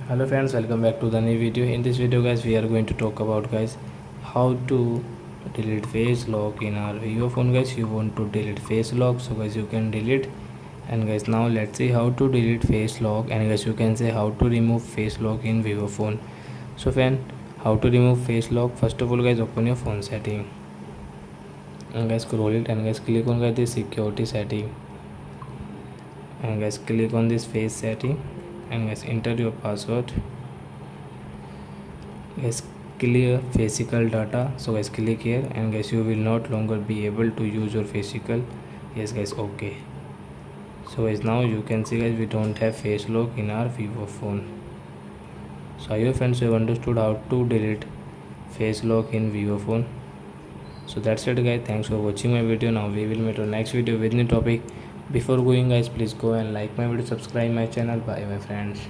Hello friends, welcome back to the new video. In this video guys, we are going to talk about guys how to delete face lock in our Vivo phone. Guys, you want to delete face lock, so guys you can delete. And guys, now let's see how to delete face lock, and guys you can say how to remove face lock in Vivo phone. So friend, how to remove face lock? First of all guys, open your phone setting and guys scroll it, and guys click on guys this security setting, and guys click on this face setting, and guys enter your password. Guys clear physical data, so guys click here, and guys you will not longer be able to use your physical. Yes guys, okay. So guys, now you can see guys we don't have face lock in our Vivo phone. So I hope friends you have understood how to delete face lock in Vivo phone. So that's it guys, thanks for watching my video. Now we will meet on next video with new topic. Before going guys, please go and like my video, subscribe my channel. Bye my friends.